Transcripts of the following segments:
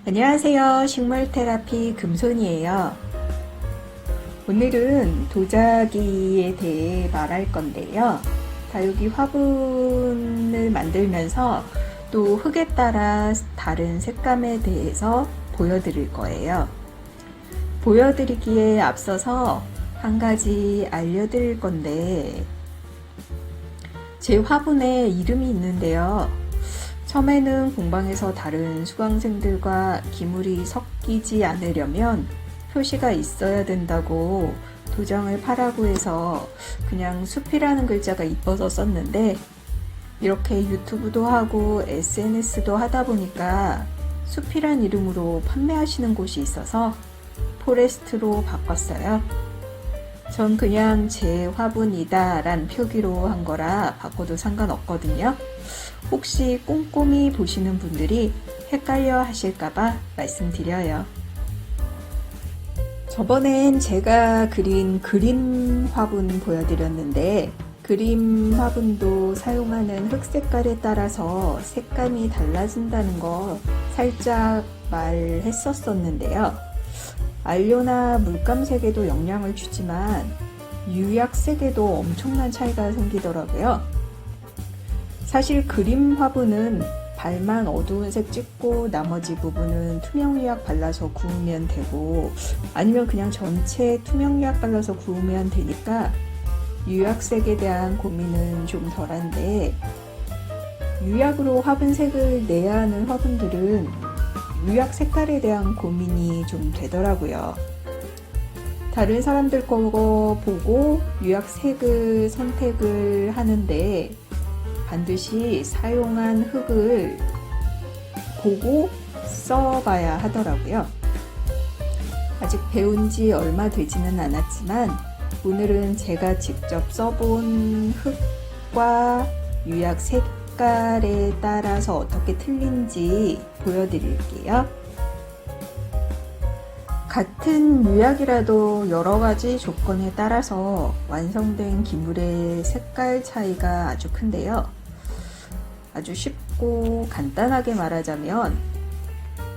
안녕하세요. 식물테라피 금손이에요. 오늘은 도자기에 대해 말할 건데요. 다육이 화분을 만들면서 또 흙에 따라 다른 색감에 대해서 보여드릴 거예요. 보여드리기에 앞서서 한 가지 알려드릴 건데, 제 화분에 이름이 있는데요. 처음에는 공방에서 다른 수강생들과 기물이 섞이지 않으려면 표시가 있어야 된다고 도장을 파라고 해서 그냥 숲이라는 글자가 이뻐서 썼는데, 이렇게 유튜브도 하고 SNS도 하다 보니까 숲이란 이름으로 판매하시는 곳이 있어서 포레스트로 바꿨어요. 전 그냥 제 화분이다 란 표기로 한 거라 바꿔도 상관없거든요. 혹시 꼼꼼히 보시는 분들이 헷갈려 하실까봐 말씀드려요. 저번엔 제가 그린 그림 화분 보여드렸는데, 그림 화분도 사용하는 흙 색깔에 따라서 색감이 달라진다는 거 살짝 말했었었는데요. 안료나 물감색에도 영향을 주지만 유약색에도 엄청난 차이가 생기더라고요. 사실 그림 화분은 발만 어두운 색 찍고 나머지 부분은 투명유약 발라서 구우면 되고, 아니면 그냥 전체 투명유약 발라서 구우면 되니까 유약색에 대한 고민은 좀 덜한데, 유약으로 화분색을 내야 하는 화분들은 유약 색깔에 대한 고민이 좀 되더라고요. 다른 사람들 거 보고 유약색을 선택을 하는데, 반드시 사용한 흙을 보고 써봐야 하더라고요. 아직 배운 지 얼마 되지는 않았지만 오늘은 제가 직접 써본 흙과 유약 색깔에 따라서 어떻게 틀린지 보여드릴게요. 같은 유약이라도 여러 가지 조건에 따라서 완성된 기물의 색깔 차이가 아주 큰데요. 아주 쉽고 간단하게 말하자면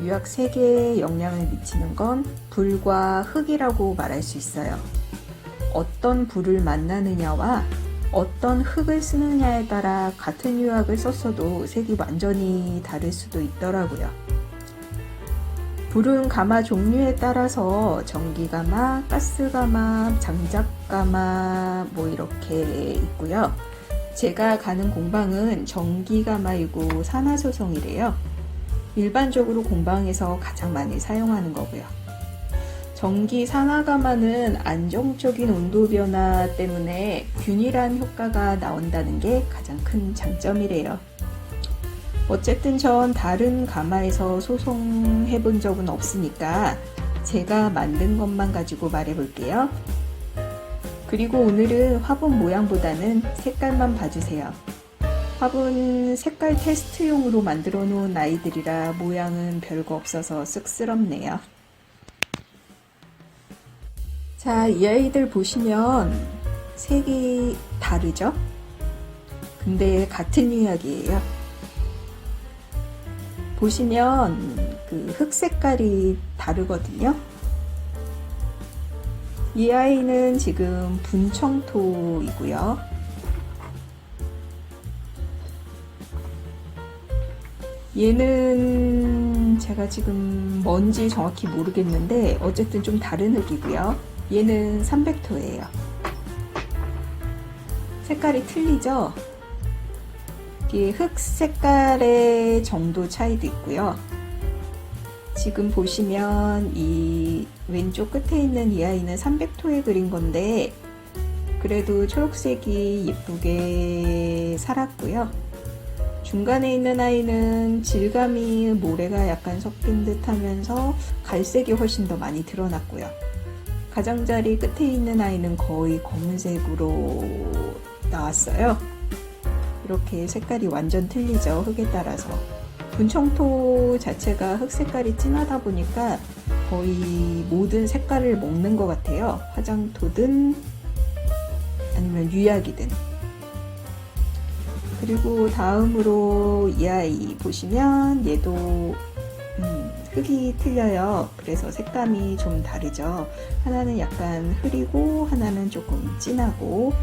유약 색에 영향을 미치는 건 불과 흙이라고 말할 수 있어요. 어떤 불을 만나느냐와 어떤 흙을 쓰느냐에 따라 같은 유약을 썼어도 색이 완전히 다를 수도 있더라고요. 불은 가마 종류에 따라서 전기가마, 가스가마, 장작가마 이렇게 있고요. 제가 가는 공방은 전기가마이고 산화소성이래요. 일반적으로 공방에서 가장 많이 사용하는 거고요. 전기 산화가마는 안정적인 온도 변화 때문에 균일한 효과가 나온다는 게 가장 큰 장점이래요. 어쨌든 전 다른 가마에서 소송해 본 적은 없으니까 제가 만든 것만 가지고 말해 볼게요. 그리고 오늘은 화분 모양보다는 색깔만 봐주세요. 화분 색깔 테스트용으로 만들어 놓은 아이들이라 모양은 별거 없어서 쑥스럽네요. 자, 이 아이들 보시면 색이 다르죠? 근데 같은 유약이에요. 보시면 그 흙 색깔이 다르거든요. 이 아이는 지금 분청토이고요. 얘는 제가 지금 뭔지 정확히 모르겠는데 어쨌든 좀 다른 흙이고요. 얘는 300토예요. 색깔이 틀리죠? 이게 흙 색깔의 정도 차이도 있고요. 지금 보시면 이 왼쪽 끝에 있는 이 아이는 300토에 그린 건데 그래도 초록색이 예쁘게 살았고요. 중간에 있는 아이는 질감이 모래가 약간 섞인 듯 하면서 갈색이 훨씬 더 많이 드러났고요. 가장자리 끝에 있는 아이는 거의 검은색으로 나왔어요. 이렇게 색깔이 완전 틀리죠, 흙에 따라서. 분청토 자체가 흙 색깔이 진하다 보니까 거의 모든 색깔을 먹는 것 같아요. 화장토든 아니면 유약이든. 그리고 다음으로 이 아이 보시면 얘도 흙이 틀려요. 그래서 색감이 좀 다르죠. 하나는 약간 흐리고 하나는 조금 진하고.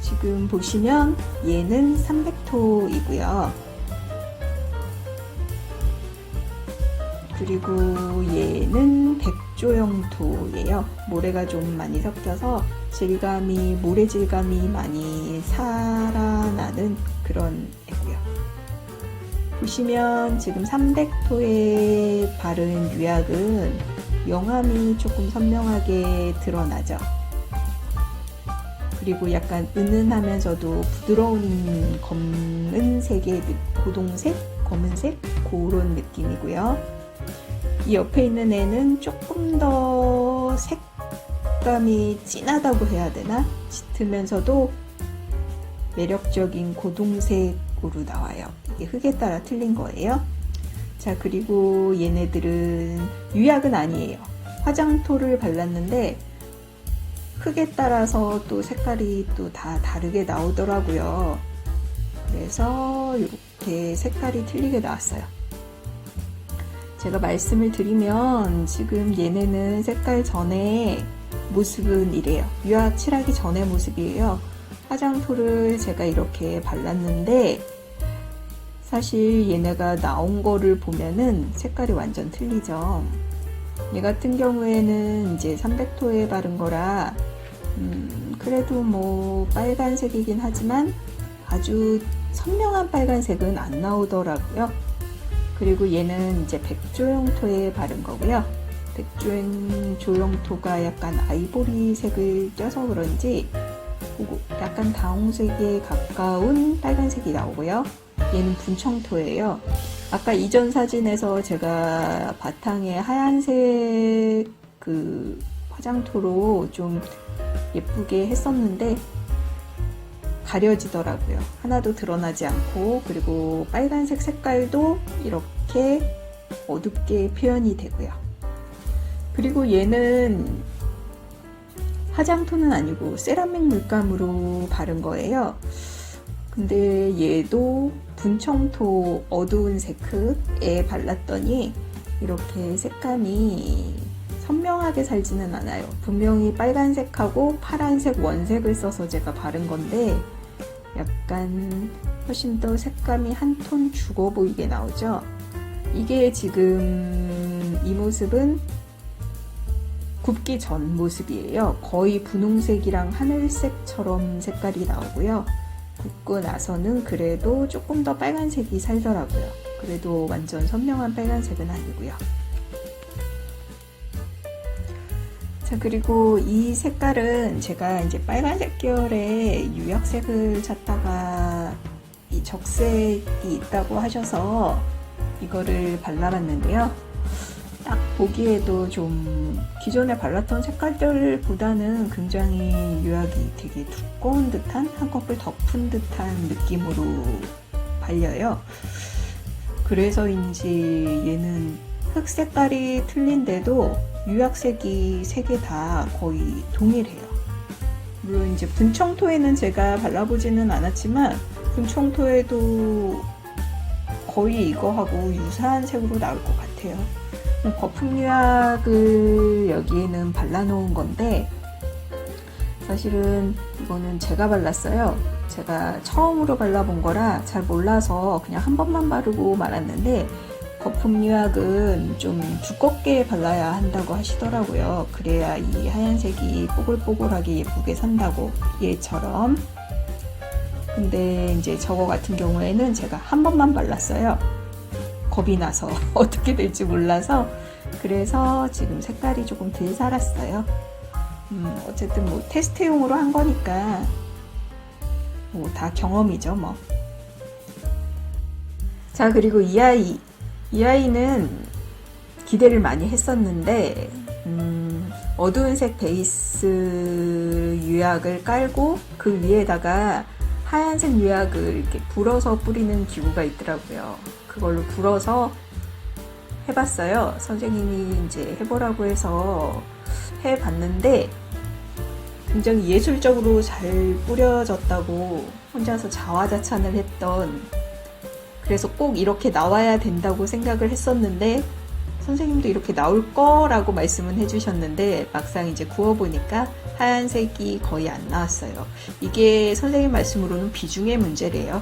지금 보시면 얘는 300토이고요. 그리고 얘는 백조영토예요. 모래가 좀 많이 섞여서 모래 질감이 많이 살아나는 그런 애고요. 보시면 지금 300토에 바른 유약은 명암이 조금 선명하게 드러나죠. 그리고 약간 은은하면서도 부드러운 검은색의 고동색, 검은색 그런 느낌이고요. 이 옆에 있는 애는 조금 더 색감이 진하다고 해야 되나? 짙으면서도 매력적인 고동색으로 나와요. 이게 흙에 따라 틀린 거예요. 자, 그리고 얘네들은 유약은 아니에요. 화장토를 발랐는데 흙에 따라서 또 색깔이 또 다 다르게 나오더라고요. 그래서 이렇게 색깔이 틀리게 나왔어요. 제가 말씀을 드리면 지금 얘네는 색깔 전에 모습은 이래요. 유약 칠하기 전의 모습이에요. 화장토를 제가 이렇게 발랐는데 사실 얘네가 나온 거를 보면은 색깔이 완전 틀리죠. 얘 같은 경우에는 이제 300토에 바른 거라 그래도 뭐 빨간색이긴 하지만 아주 선명한 빨간색은 안 나오더라고요. 그리고 얘는 이제 백조영토에 바른 거고요. 백조영토가 약간 아이보리색을 껴서 그런지 약간 다홍색에 가까운 빨간색이 나오고요. 얘는 분청토예요. 아까 이전 사진에서 제가 바탕에 하얀색 그 화장토로 좀 예쁘게 했었는데 가려지더라고요. 하나도 드러나지 않고, 그리고 빨간색 색깔도 이렇게 어둡게 표현이 되고요. 그리고 얘는 화장토는 아니고 세라믹 물감으로 바른 거예요. 근데 얘도 분청토 어두운 색에 발랐더니 이렇게 색감이 선명하게 살지는 않아요. 분명히 빨간색하고 파란색 원색을 써서 제가 바른 건데 약간 훨씬 더 색감이 한 톤 죽어 보이게 나오죠. 이게 지금 이 모습은 굽기 전 모습이에요. 거의 분홍색이랑 하늘색처럼 색깔이 나오고요. 굽고 나서는 그래도 조금 더 빨간색이 살더라고요. 그래도 완전 선명한 빨간색은 아니고요. 자, 그리고 이 색깔은 제가 이제 빨간색 계열의 유약색을 찾다가 이 적색이 있다고 하셔서 이거를 발라봤는데요. 딱 보기에도 좀 기존에 발랐던 색깔들보다는 굉장히 유약이 되게 두꺼운 듯한, 한꺼풀 덮은 듯한 느낌으로 발려요. 그래서인지 얘는 흙 색깔이 틀린데도 유약색이 세 개 다 거의 동일해요. 물론 이제 분청토에는 제가 발라보지는 않았지만 분청토에도 거의 이거하고 유사한 색으로 나올 것 같아요. 거품 유약을 여기에는 발라놓은 건데 사실은 이거는 제가 발랐어요. 제가 처음으로 발라본 거라 잘 몰라서 그냥 한 번만 바르고 말았는데 거품 유약은 좀 두껍게 발라야 한다고 하시더라고요. 그래야 이 하얀색이 뽀글뽀글하게 예쁘게 산다고, 얘처럼. 근데 이제 저거 같은 경우에는 제가 한 번만 발랐어요. 겁이 나서 어떻게 될지 몰라서. 그래서 지금 색깔이 조금 덜 살았어요. 어쨌든 뭐 테스트용으로 한 거니까 뭐 다 경험이죠 뭐. 자, 그리고 이 아이는 기대를 많이 했었는데 어두운 색 베이스 유약을 깔고 그 위에다가 하얀색 유약을 이렇게 불어서 뿌리는 기구가 있더라고요. 그걸로 불어서 해봤어요. 선생님이 이제 해보라고 해서 해봤는데 굉장히 예술적으로 잘 뿌려졌다고 혼자서 자화자찬을 했던 그래서 꼭 이렇게 나와야 된다고 생각을 했었는데 선생님도 이렇게 나올 거라고 말씀은 해주셨는데 막상 이제 구워보니까 하얀색이 거의 안 나왔어요. 이게 선생님 말씀으로는 비중의 문제래요.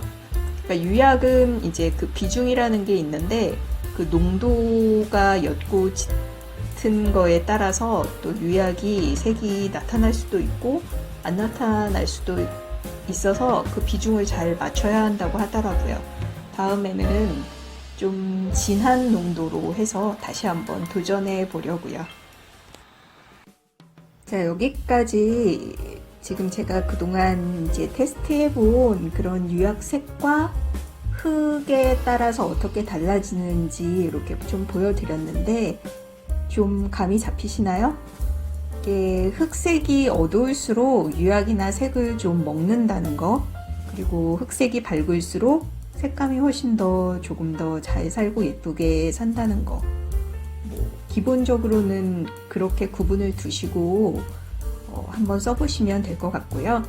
그러니까 유약은 이제 그 비중이라는 게 있는데 그 농도가 옅고 짙은 거에 따라서 또 유약이 색이 나타날 수도 있고 안 나타날 수도 있어서 그 비중을 잘 맞춰야 한다고 하더라고요. 다음에는 좀 진한 농도로 해서 다시 한번 도전해 보려고요. 자, 여기까지 지금 제가 그동안 이제 테스트해 본 그런 유약색과 흙에 따라서 어떻게 달라지는지 이렇게 좀 보여드렸는데 좀 감이 잡히시나요? 이게 흑색이 어두울수록 유약이나 색을 좀 먹는다는 거, 그리고 흑색이 밝을수록 색감이 훨씬 더 조금 더 잘 살고 예쁘게 산다는 거. 기본적으로는 그렇게 구분을 두시고 한번 써보시면 될 것 같고요.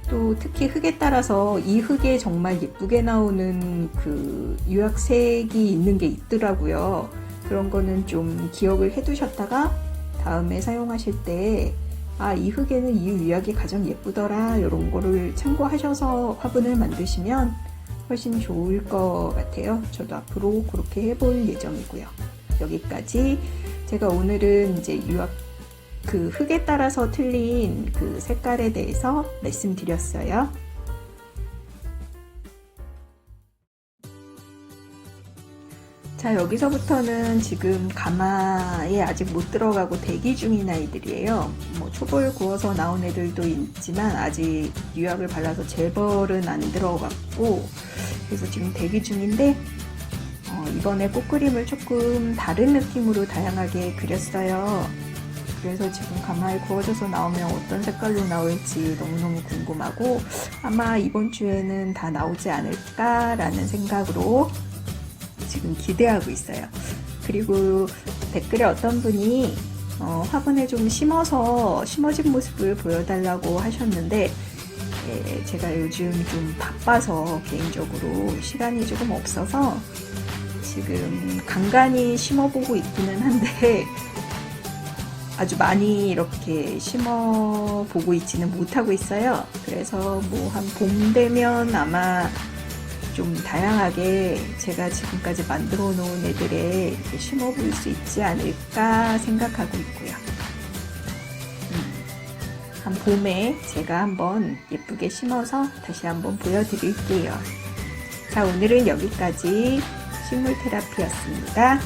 또 특히 흙에 따라서 이 흙에 정말 예쁘게 나오는 그 유약색이 있는 게 있더라고요. 그런 거는 좀 기억을 해 두셨다가 다음에 사용하실 때 이 흙에는 이 유약이 가장 예쁘더라, 이런 거를 참고하셔서 화분을 만드시면 훨씬 좋을 것 같아요. 저도 앞으로 그렇게 해볼 예정이고요. 여기까지 제가 오늘은 이제 유약 그 흙에 따라서 틀린 그 색깔에 대해서 말씀드렸어요. 자, 여기서부터는 지금 가마에 아직 못 들어가고 대기 중인 아이들이에요. 뭐 초벌 구워서 나온 애들도 있지만 아직 유약을 발라서 재벌은 안 들어갔고, 그래서 지금 대기 중인데 이번에 꽃그림을 조금 다른 느낌으로 다양하게 그렸어요. 그래서 지금 가마에 구워져서 나오면 어떤 색깔로 나올지 너무너무 궁금하고 아마 이번 주에는 다 나오지 않을까라는 생각으로 지금 기대하고 있어요. 그리고 댓글에 어떤 분이 화분에 좀 심어진 모습을 보여달라고 하셨는데 제가 요즘 좀 바빠서 개인적으로 시간이 조금 없어서 지금 간간히 심어보고 있기는 한데 아주 많이 이렇게 심어보고 있지는 못하고 있어요. 그래서 뭐 한 봄 되면 아마 좀 다양하게 제가 지금까지 만들어 놓은 애들에 이렇게 심어볼 수 있지 않을까 생각하고 있고요. 한 봄에 제가 한번 예쁘게 심어서 다시 한번 보여드릴게요. 자, 오늘은 여기까지 식물 테라피였습니다.